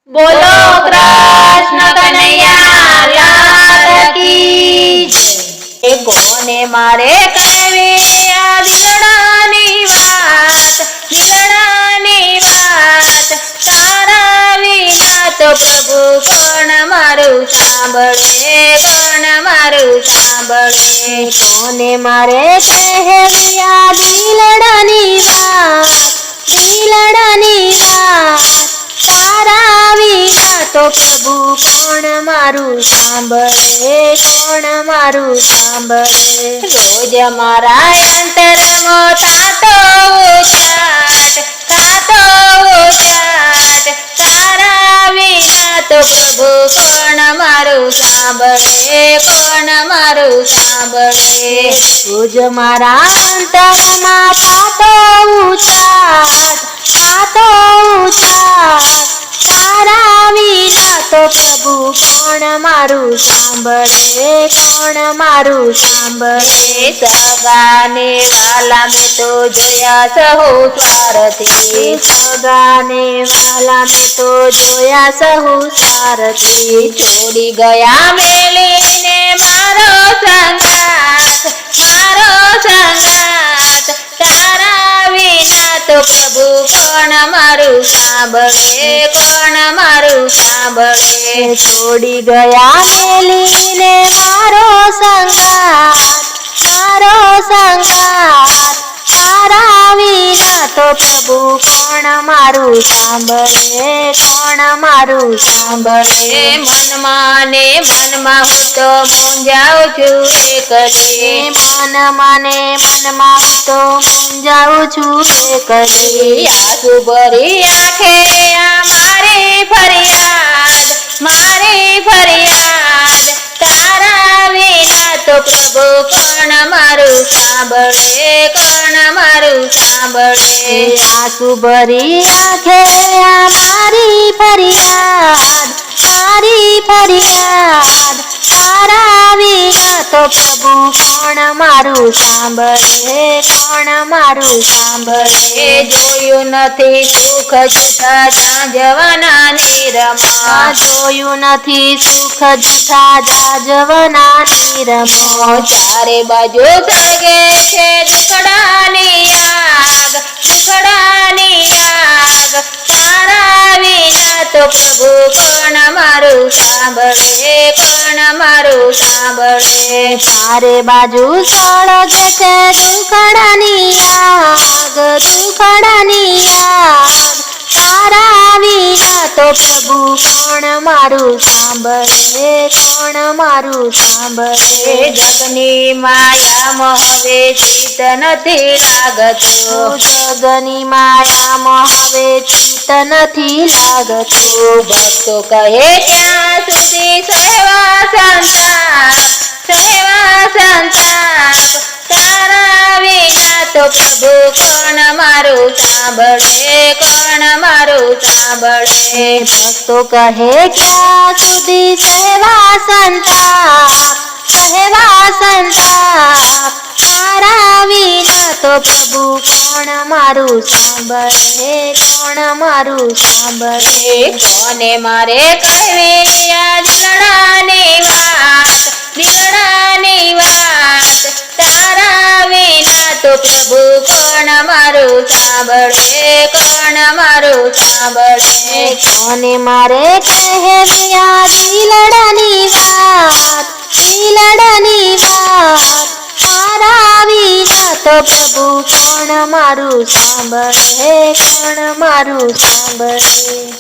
બોલો કૃષ્ણ કનૈયા લાલ કી જય। કોને મારે કહેવી આ દિલડાની વાત તારા વિના તો પ્રભુ કોણ મારું સાંભળે, કોણ મારું સાંભળે। કોને મારે કહેવી આ દિલડાની વાત તારા વિના તો પ્રભુ કોણ મારું સાંભળે, કોણ મારું સાંભળે। રોજ મારા અંતરમાં થાતો ઉચાટ તારા વિના તો પ્રભુ કોણ મારું સાંભળે, કોણ મારું સાંભળે। રોજ મારા અંતરમાં થાતો ઉચાટ તારા વિના તો પ્રભુ કોણ મારું સાંભળે, કોણ મારું સાંભળે। સગાને વાલા મેં તો જોયા સહુ સ્વાર્થી, સગાને વાલા મેં તો જોયા સહુ સ્વાર્થી। છોડી ગયા મેલીને મારો સંગાત તારા વિના તો પ્રભુ કોણ મારું સાંભળે, કોણ મારું સાંભળે। છોડી ગયા મેલીને મારો સંગાત તારા વિના તો પ્રભુ કોણ મારું સાંભળે, કોણ મારું સાંભળે। મનમાં ને મનમાં હું તો મૂંઝાઉં છું એકલી, મનમાં ને મનમાં હું તો મૂંઝાઉં છું એકલી। આંસુ ભરી આંખે આ મારી ફરિયાદ તારા વિના તો પ્રભુ કોણ મારું સાંભળે, કોણ મારું સાંભળે। આંસુ ભરી આંખે આ મારી ફરિયાદ તારા વિના તો પ્રભુ કોણ મારું સાંભળે, કોણ મારું સાંભળે। જોયું નથી સુખ જૂઠા જાજવના નિરમા, જોયું નથી સુખ જૂઠા જાજવના નિરમા। ચારે બાજુ સળગે છે દુખડાની આગ તારા વિના તો પ્રભુ કોણ મારું સાંભળે, કોણ મારું સાંભળે। ચારે બાજુ સળગે છે દુખડાની આગ તારા વિના તો પ્રભુ કોણ મારું સાંભળે, કોણ મારું સાંભળે। જગની માયામાં હવે ચિત્ત નથી લાગતું, જગની માયામાં હવે ચિત્ત નથી લાગતું। ભક્તો કહે ત્યાં સુધી સહેવા સંતાપ તારા વિના તો પ્રભુ કોણ મારું સાંભળે, કોણ મારું સાંભળે। ભક્તો કહે ક્યાં સુધી સહેવા સંતાપ તારા વિના તો પ્રભુ કોણ મારું સાંભળે, કોણ મારું સાંભળે। કોને મારે કહેવી આ દિલડાની વાત તારા વિના તો પ્રભુ કોણ મારું સાંભળે, કોણ મારું સાંભળે। કોને મારે કહેવી આ દિલડાની વાત તારા વિના તો પ્રભુ કોણ મારું સાંભળે, કોણ મારું સાંભળે।